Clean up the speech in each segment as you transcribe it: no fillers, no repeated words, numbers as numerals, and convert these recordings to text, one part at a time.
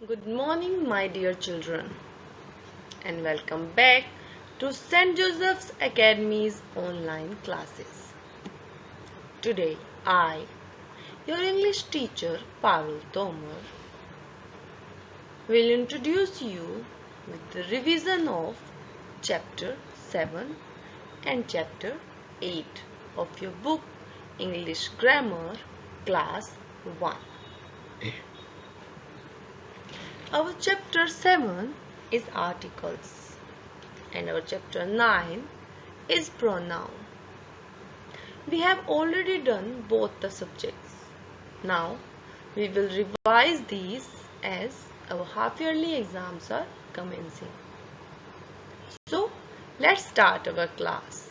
Good morning, my dear children, and welcome back to St. Joseph's Academy's online classes. Today, I, your English teacher Parul Tomar, will introduce you with the revision of Chapter 7 and Chapter 8 of your book English Grammar Class 1. Our chapter 7 is articles and our chapter 9 is pronoun. We have already done both the subjects. Now we will revise these as our half-yearly exams are commencing. So let's start our class.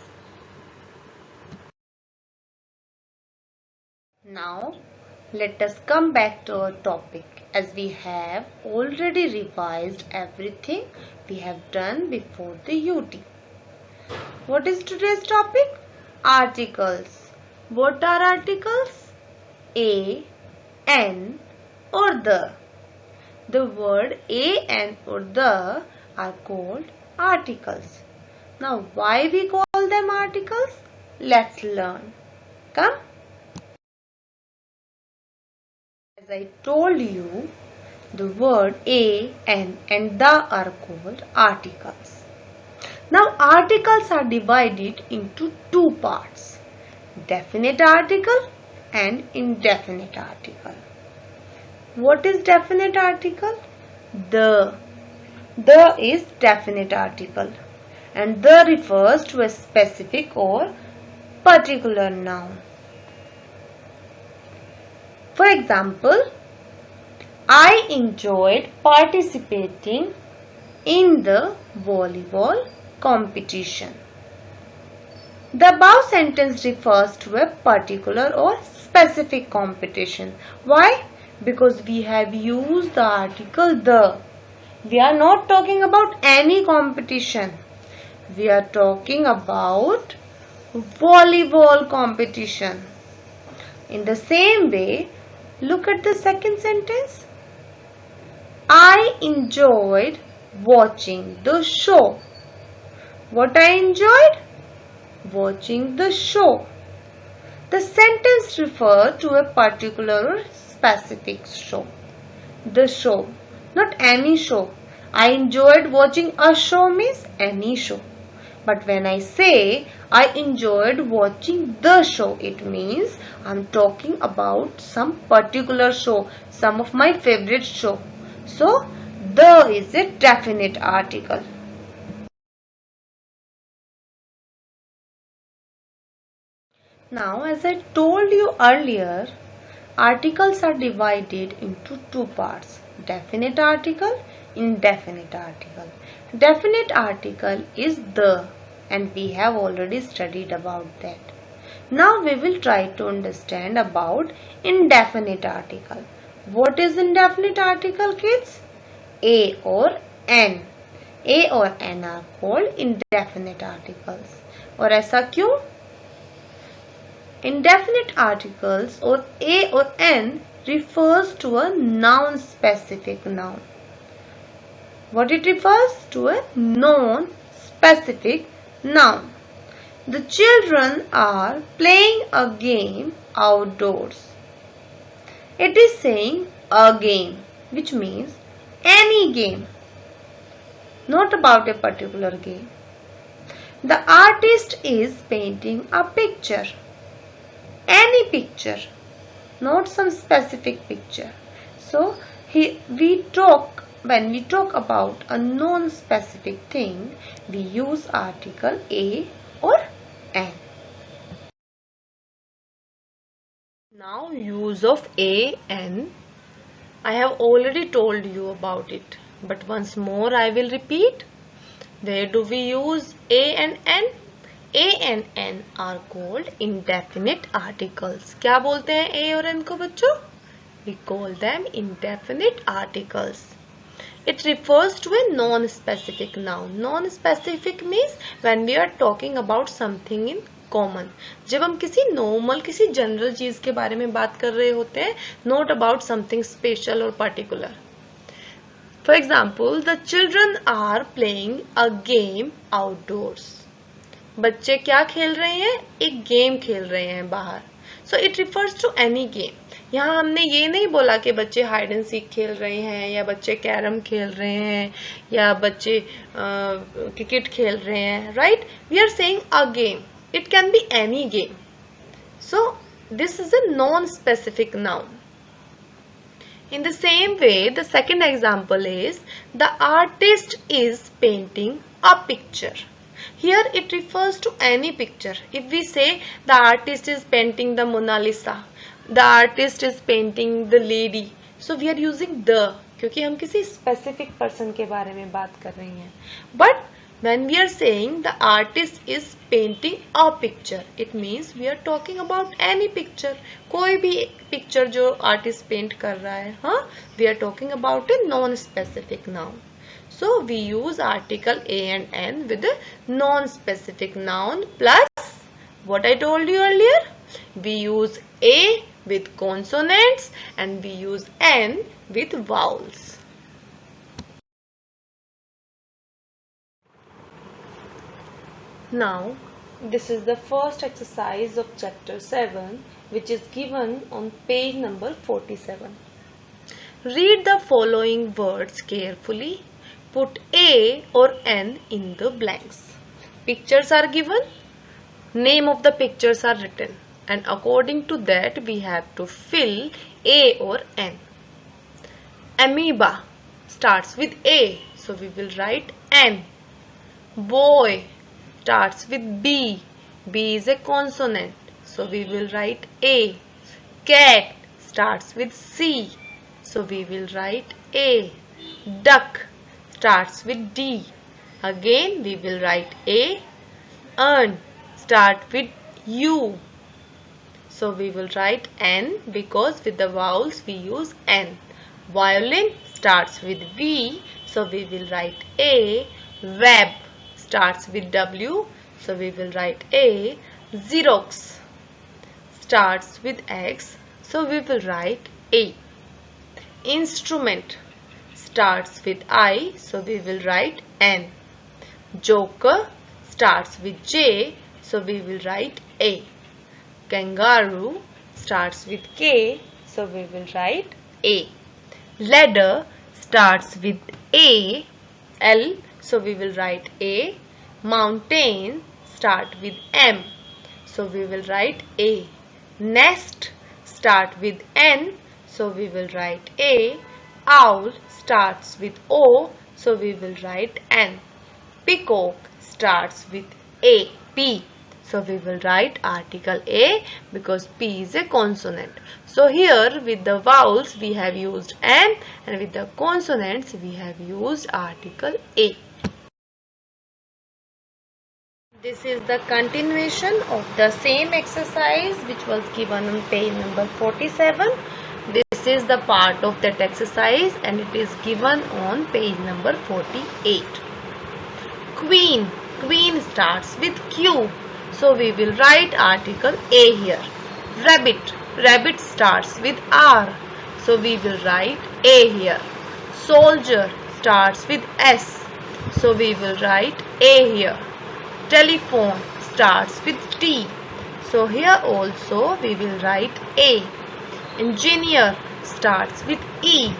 Now let us come back to our topic, as we have already revised everything we have done before the UT. What is today's topic? Articles. What are articles? A, an or the. The word a, an or the are called articles. Now why we call them articles? Let's learn. Come. As I told you, the word a, an and the are called articles. Now articles are divided into two parts, definite article and indefinite article. What is definite article? The is definite article and the refers to a specific or particular noun. For example, I enjoyed participating in the volleyball competition. The above sentence refers to a particular or specific competition. Why? Because we have used the article the. We are not talking about any competition. We are talking about volleyball competition. In the same way, look at the second sentence. I enjoyed watching the show. What I enjoyed? Watching the show. The sentence refers to a particular or specific show. The show, not any show. I enjoyed watching a show means any show. But when I say I enjoyed watching the show, it means I'm talking about some particular show, some of my favorite show. So, the is a definite article. Now, as I told you earlier, articles are divided into two parts, definite article, indefinite article. Definite article is the, and we have already studied about that. Now we will try to understand about indefinite article. What is indefinite article, kids? A or N. A or N are called indefinite articles. और ऐसा क्यों? Indefinite articles or a or n refers to a non-specific noun. What it refers to? A non-specific noun. The children are playing a game outdoors. It is saying a game, which means any game, not about a particular game. The artist is painting a picture. Any picture, not some specific picture. So when we talk about a non-specific thing, we use article a or an. Now use of a, n. I have already told you about it, but once more I will repeat. Where do we use a and n? A and N are called indefinite articles. क्या बोलते हैं A और N को बच्चों? We call them indefinite articles. It refers to a non-specific noun. Non-specific means when we are talking about something in common. जब हम किसी normal, किसी general चीज के बारे में बात कर रहे होते हैं, not about something special or particular. For example, the children are playing a game outdoors. बच्चे क्या खेल रहे हैं? एक गेम खेल रहे हैं बाहर. So it refers to any game. यहाँ हमने ये नहीं बोला कि बच्चे हाइड एंड सीक खेल रहे हैं या बच्चे कैरम खेल रहे हैं या बच्चे क्रिकेट खेल रहे हैं, right? We are saying a game. It can be any game. So this is a non specific noun. In the same way, the second example is the artist is painting a picture. Here it refers to any picture. If we say the artist is painting the Mona Lisa, the artist is painting the lady, so we are using the, क्योंकि हम किसी specific person के बारे में बात कर रहे हैं. But when we are saying the artist is painting a picture, it means we are talking about any picture. कोई भी picture जो artist paint कर रहा है, हाँ, we are talking about a non-specific noun. So we use article a and n with a non-specific noun plus what I told you earlier. We use a with consonants and we use n with vowels. Now, this is the first exercise of chapter 7, which is given on page number 47. Read the following words carefully. Put a or n in the blanks. Pictures are given. Name of the pictures are written. And according to that, we have to fill a or n. Amoeba starts with a, so we will write n. Boy starts with B. B is a consonant, so we will write A. Cat starts with C, so we will write A. Duck starts with D. Again we will write A. Urn starts with U, so we will write N because with the vowels we use N. Violin starts with V, so we will write A. Web starts with W, so we will write A. Xerox starts with X, so we will write A. Instrument starts with I, so we will write N. Joker starts with J, so we will write A. Kangaroo starts with K, so we will write A. Ladder starts with A, L, so we will write A. Mountain start with M, so we will write A. Nest start with N, so we will write A. Owl starts with O, so we will write N. Peacock starts with A, P, so we will write article A because P is a consonant. So here with the vowels we have used N and with the consonants we have used article A. This is the continuation of the same exercise which was given on page number 47. This is the part of that exercise and it is given on page number 48. Queen. Queen starts with Q. So we will write article A here. Rabbit. Rabbit starts with R. So we will write A here. Soldier starts with S. So we will write A here. Telephone starts with T. So here also we will write A. Engineer starts with E.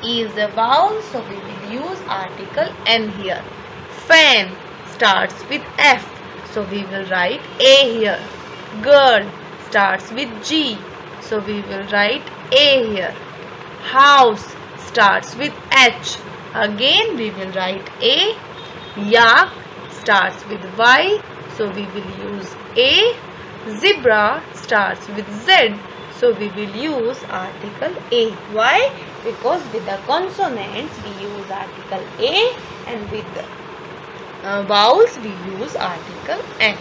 E is a vowel, so we will use article N here. Fan starts with F, so we will write A here. Girl starts with G, so we will write A here. House starts with H, again we will write A. Yak starts with Y, so we will use A. Zebra starts with Z, so we will use article A. Why? Because with the consonants we use article A and with the vowels we use article N.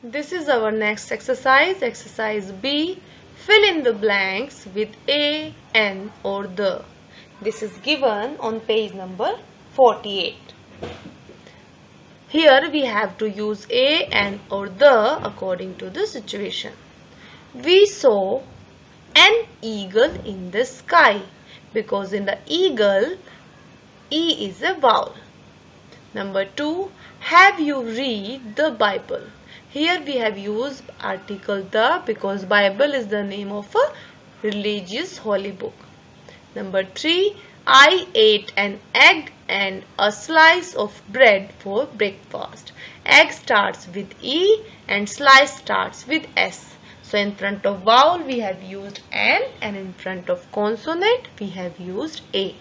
This is our next exercise, exercise B. Fill in the blanks with A, N or the. This is given on page number 48. Here we have to use A, N or the according to the situation. We saw An eagle in the sky, because in the eagle, E is a vowel. Number 2, have you read the Bible? Here we have used article the because Bible is the name of a religious holy book. Number 3, I ate an egg and a slice of bread for breakfast. Egg starts with E and slice starts with S. So in front of vowel we have used N and in front of consonant we have used A.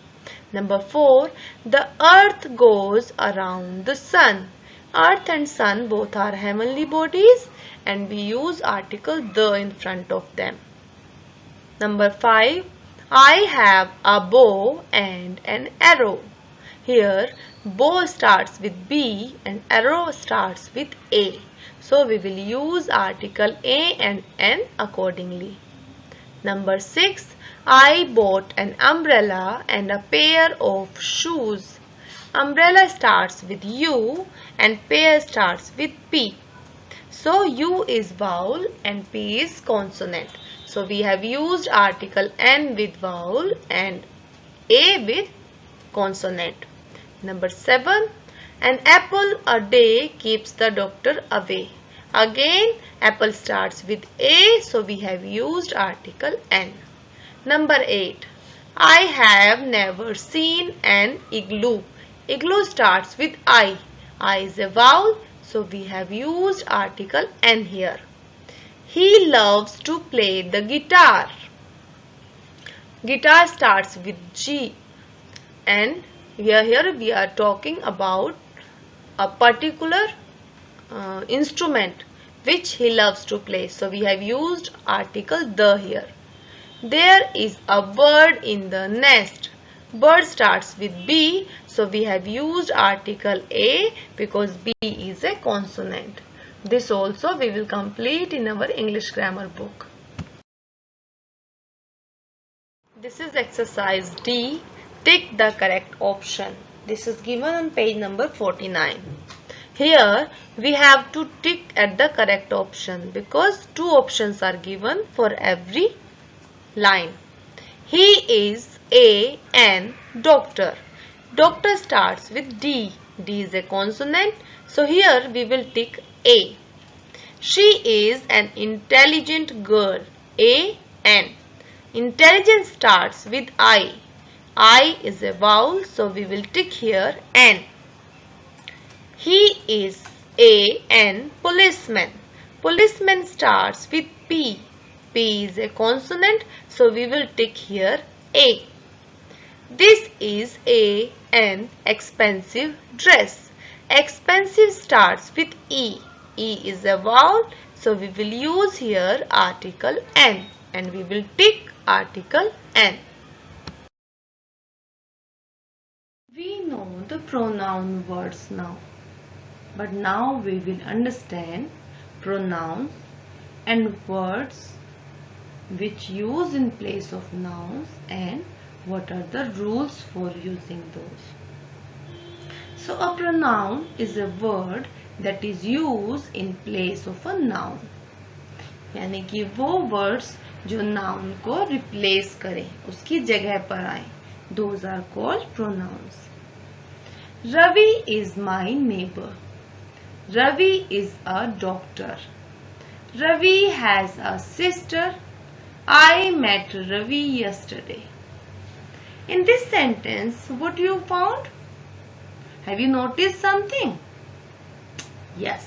Number 4, the earth goes around the sun. Earth and sun both are heavenly bodies and we use article the in front of them. Number 5, I have a bow and an arrow. Here bow starts with B and arrow starts with A. So we will use article A and N accordingly. Number 6, I bought an umbrella and a pair of shoes. Umbrella starts with U and pair starts with P. So U is vowel and P is consonant. So we have used article N with vowel and A with consonant. Number 7, an apple a day keeps the doctor away. Again apple starts with A, so we have used article N. Number 8, I have never seen an igloo. Igloo starts with I. I is a vowel, so we have used article N here. He loves to play the guitar. Guitar starts with G and here we are talking about a particular instrument which he loves to play. So we have used article the here. There is a bird in the nest. Bird starts with B, so we have used article A because B is a consonant. This also we will complete in our English grammar book. This is exercise D. Tick the correct option. This is given on page number 49. Here we have to tick at the correct option because two options are given for every line. He is an doctor. Doctor starts with D. D is a consonant. So here we will tick A. She is an intelligent girl. An. Intelligence starts with I. I is a vowel, so we will tick here N. He is an policeman. Policeman starts with P. P is a consonant, so we will tick here A. This is an expensive dress. Expensive starts with E. E is a vowel, so we will use here article N and we will tick article N. We know the pronoun words now, but now we will understand pronouns and words which use in place of nouns and what are the rules for using those. So a pronoun is a word that is used in place of a noun. यानी कि वो words जो noun को replace करें, उसकी जगह पर आए. Those are called pronouns. Ravi is my neighbor. Ravi is a doctor. Ravi has a sister. I met Ravi yesterday. In this sentence, what you found? Have you noticed something? Yes.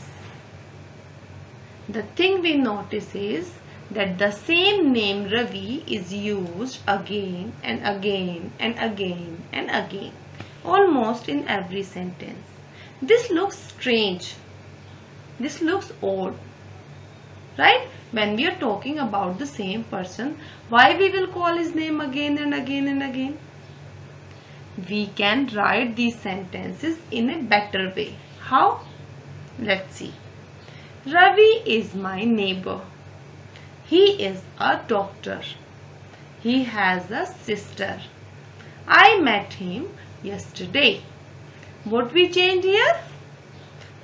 The thing we notice is that the same name Ravi is used again and again and again and again, almost in every sentence. This looks strange. This looks odd. Right? When we are talking about the same person, why we will call his name again and again and again? We can write these sentences in a better way. How? Let's see. Ravi is my neighbor. He is a doctor. He has a sister. I met him yesterday. What we changed here?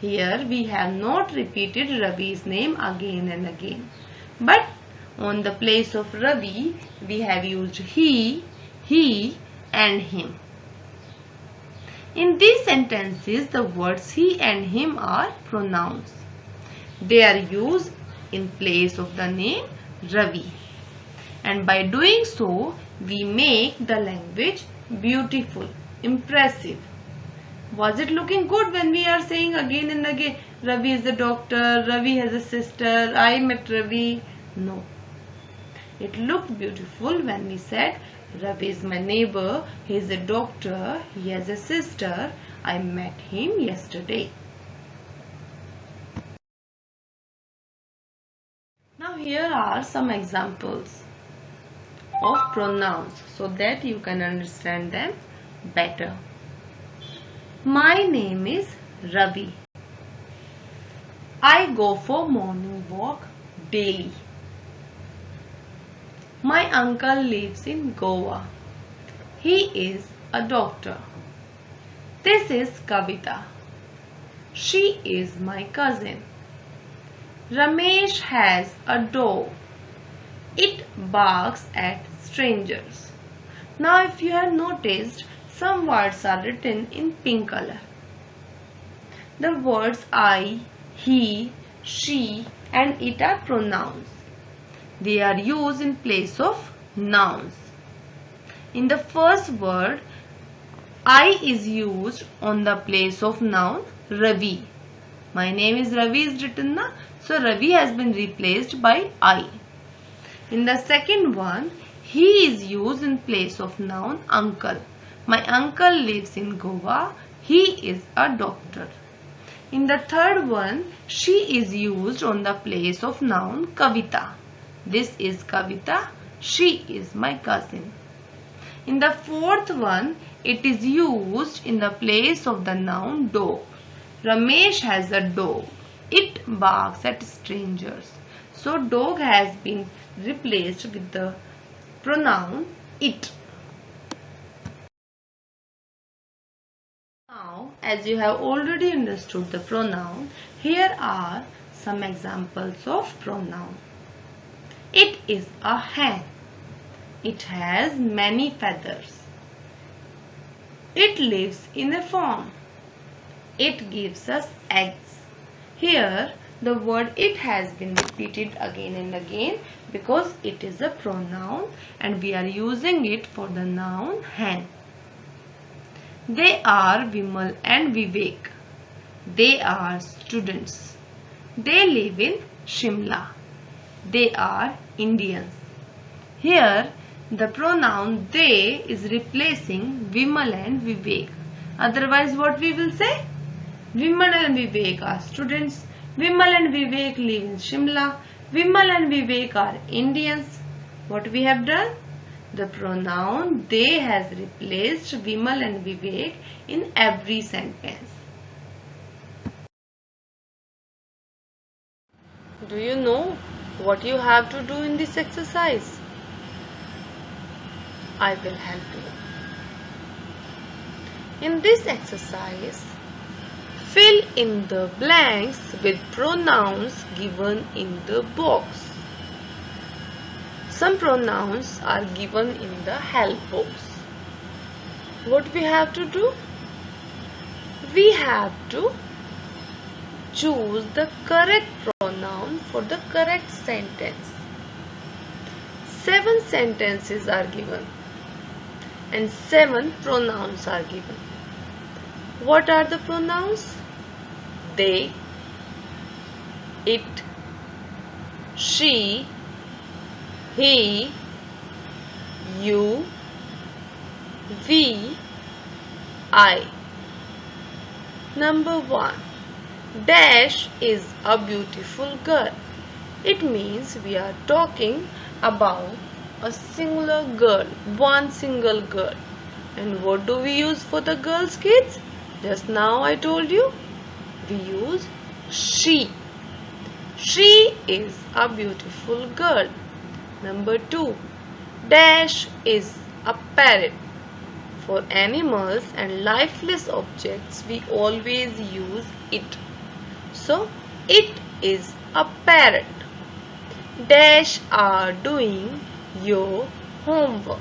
Here we have not repeated Ravi's name again and again. But On the place of Ravi, we have used he, and him. In these sentences, the words he and him are pronouns. They are used in place of the name Ravi. And by doing so, we make the language beautiful, impressive. Was it looking good when we are saying again and again, Ravi is a doctor, Ravi has a sister, I met Ravi? No. It looked beautiful when we said, Ravi is my neighbor, he is a doctor, he has a sister, I met him yesterday. Now here are some examples of pronouns so that you can understand them better. My name is Ravi. I go for morning walk daily. My uncle lives in Goa. He is a doctor. This is Kavita. She is my cousin. Ramesh has a dog. It barks at strangers. Now if you have noticed, some words are written in pink color. The words I, he, she and it are pronouns. They are used in place of nouns. In the first word, I is used on the place of noun Ravi. My name is Ravi is written na, so Ravi has been replaced by I. In the second one, he is used in place of noun uncle. My uncle lives in Goa. He is a doctor. In the third one, she is used on the place of noun Kavita. This is Kavita. She is my cousin. In the fourth one, it is used in the place of the noun dog. Ramesh has a dog. It barks at strangers. So dog has been replaced with the pronoun it. Now, as you have already understood the pronoun, here are some examples of pronoun. It is a hen. It has many feathers. It lives in a farm. It gives us eggs. Here, the word it has been repeated again and again because it is a pronoun and we are using it for the noun hen. They are Vimal and Vivek. They are students. They live in Shimla. They are Indians. Here, the pronoun they is replacing Vimal and Vivek. Otherwise, what we will say? Vimal and Vivek are students. Vimal and Vivek live in Shimla. Vimal and Vivek are Indians. What we have done? The pronoun they has replaced Vimal and Vivek in every sentence. Do you know what you have to do in this exercise? I will help you. In this exercise, fill in the blanks with pronouns given in the box. Some pronouns are given in the help box. What we have to do? We have to choose the correct pronoun for the correct sentence. 7 sentences are given and 7 pronouns are given. What are the pronouns? They, it, she, he, you, we, I. Number 1. Dash is a beautiful girl. It means we are talking about a singular girl, one single girl. And what do we use for the girls, kids? Just now I told you, we use she. She is a beautiful girl. Number 2. Dash is a parrot. For animals and lifeless objects, we always use it. So, it is a parrot. dash are doing your homework.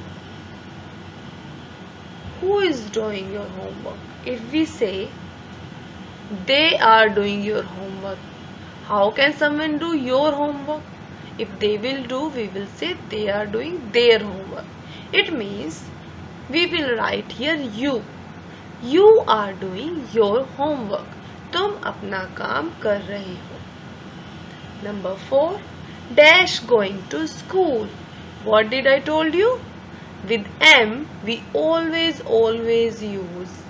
Who is doing your homework? If we say they are doing your homework, how can someone do your homework? If they will do, we will say they are doing their homework. It means we will write here you. You are doing your homework. तुम अपना काम कर रहे हो. Number 4. Dash going to school. What did I told you? With M, we always use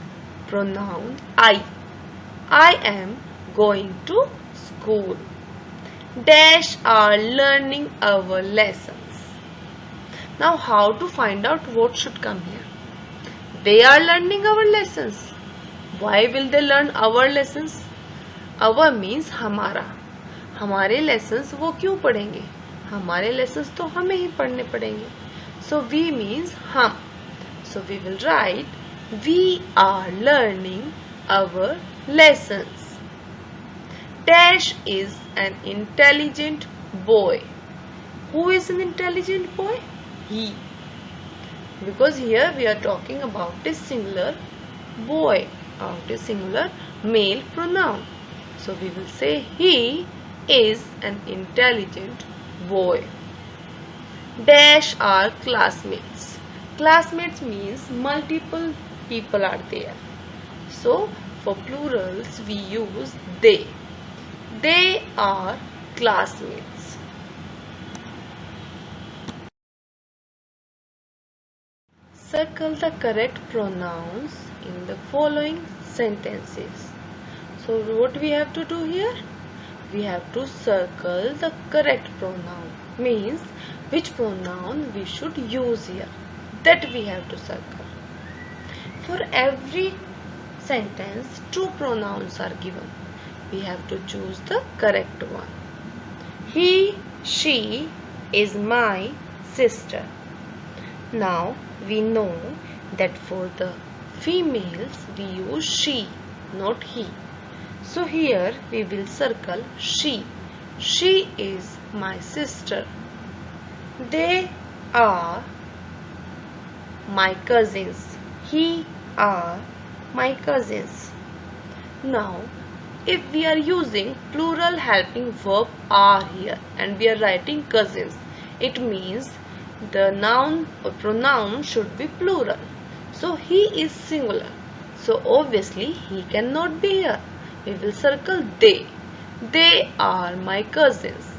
pronoun I. I am going to school. Dash are learning our lessons. Now how to find out what should come here? They are learning our lessons. Why will they learn our lessons? Our means हमारा. हमारे lessons वो क्यों पढ़ेंगे? हमारे lessons तो हमें ही पढ़ने पड़ेंगे. So we means हम. So we will write we are learning our lessons. Dash is an intelligent boy. Who is an intelligent boy? He. Because here we are talking about a singular boy, about a singular male pronoun. So we will say he is an intelligent boy. Dash are classmates. Classmates means multiple people are there. So for plurals we use they. They are classmates. Circle the correct pronouns in the following sentences. So what we have to do here? We have to circle the correct pronoun. Means which pronoun we should use here. That we have to circle. For every sentence, two pronouns are given. We have to choose the correct one. He, she is my sister. Now we know that for the females we use she, not he. So here we will circle she. She is my sister. They are my cousins. He are my cousins. Now if we are using plural helping verb are here and we are writing cousins, it means the noun or pronoun should be plural. So he is singular. So obviously he cannot be here. We will circle they. They are my cousins.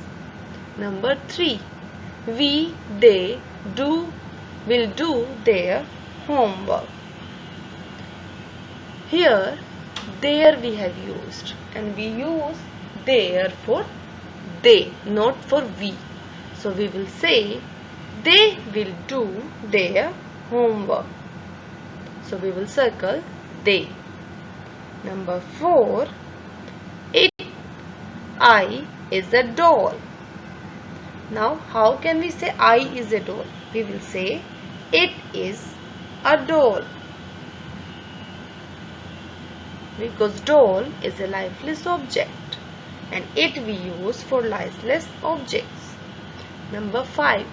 Number 3. We, they will do their homework. Here there we have used and we use there for they, not for we. So we will say they will do their homework. So we will circle they. Number 4. I is a doll. Now how can we say I is a doll? We will say it is a doll. Because doll is a lifeless object and it we use for lifeless objects. Number 5.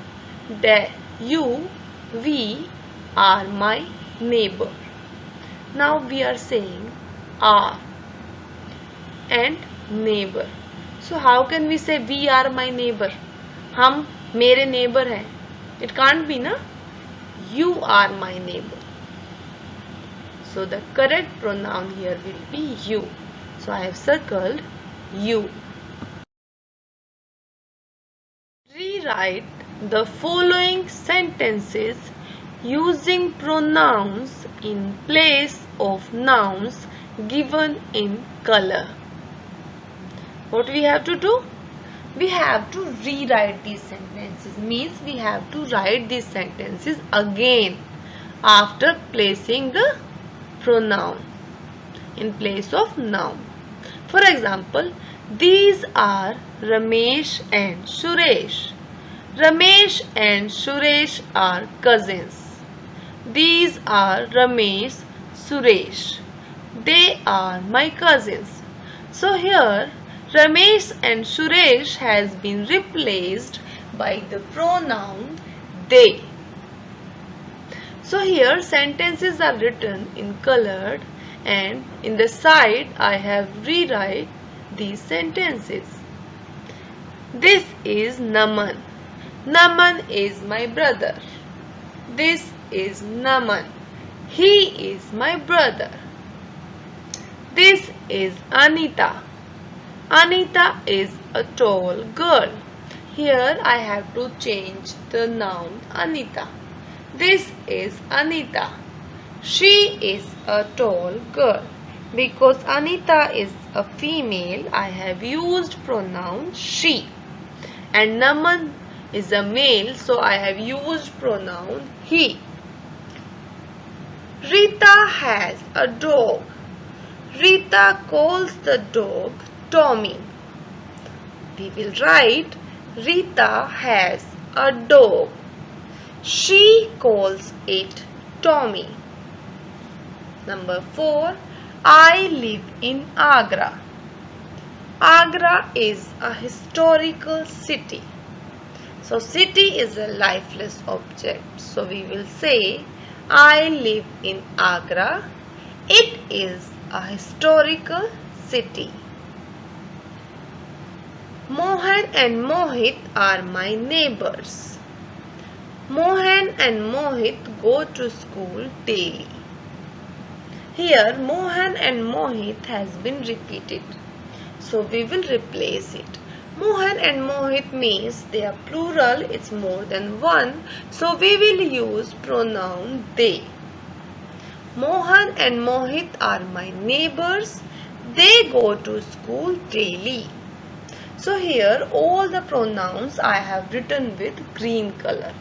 We are my neighbor. Now we are saying are and neighbor. So how can we say we are my neighbor? हम मेरे neighbor हैं. It can't be ना. You are my neighbor. So the correct pronoun here will be you. So I have circled you. Rewrite the following sentences using pronouns in place of nouns given in color. What we have to do? We have to rewrite these sentences. Means we have to write these sentences again after placing the pronoun in place of noun. For example, these are Ramesh and Suresh. Ramesh and Suresh are cousins. These are Ramesh, Suresh. They are my cousins. So here Ramesh and Suresh has been replaced by the pronoun they. So here sentences are written in colored, and in the side I have rewrite these sentences. This is Naman. Naman is my brother. This is Naman. He is my brother. This is Anita. Anita is a tall girl. Here I have to change the noun Anita. This is Anita. She is a tall girl. Because Anita is a female, I have used pronoun she. And Naman is a male, so I have used pronoun he. Rita has a dog. Rita calls the dog Tommy. We will write Rita has a dog. She calls it Tommy. Number 4. I live in Agra. Agra is a historical city. So city is a lifeless object. So we will say I live in Agra. It is a historical city. Mohan and Mohit are my neighbors. Mohan and Mohit go to school daily. Here Mohan and Mohit has been repeated. So we will replace it. Mohan and Mohit means they are plural, it's more than one. So we will use pronoun they. Mohan and Mohit are my neighbors. They go to school daily. So here all the pronouns I have written with green color.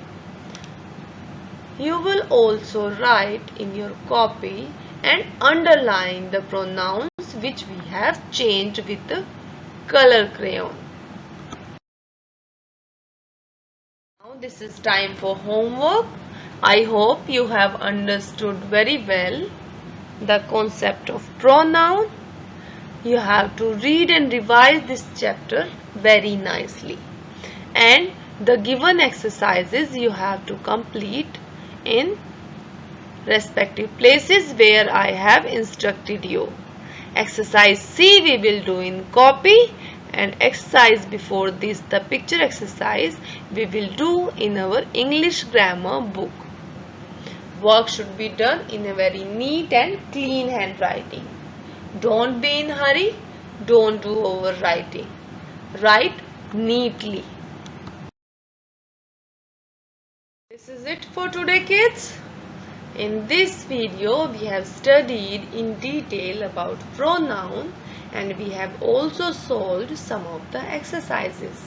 You will also write in your copy and underline the pronouns which we have changed with the color crayon. Now this is time for homework. I hope you have understood very well the concept of pronoun. You have to read and revise this chapter very nicely. And the given exercises you have to complete in respective places where I have instructed you. Exercise C we will do in copy, and exercise before this, the picture exercise, we will do in our English grammar book. Work should be done in a very neat and clean handwriting. Don't be in hurry. Don't do overwriting. Write neatly. This is it for today, kids. In this video, we have studied in detail about pronoun, and we have also solved some of the exercises.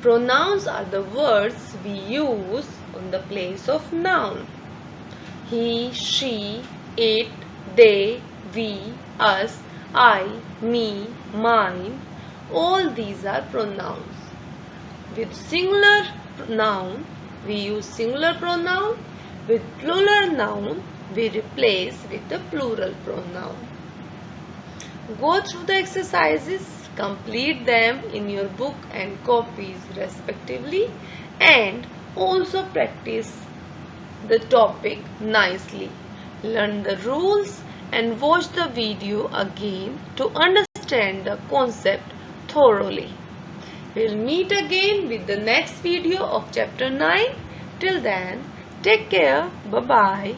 Pronouns are the words we use on the place of noun. He, she, it, they, we, us, I, me, mine, all these are pronouns. With singular noun, we use singular pronoun. With plural noun, we replace with the plural pronoun. Go through the exercises, complete them in your book and copies respectively, and also practice the topic nicely. Learn the rules and watch the video again to understand the concept thoroughly. We'll meet again with the next video of chapter 9. Till then, take care. Bye-bye.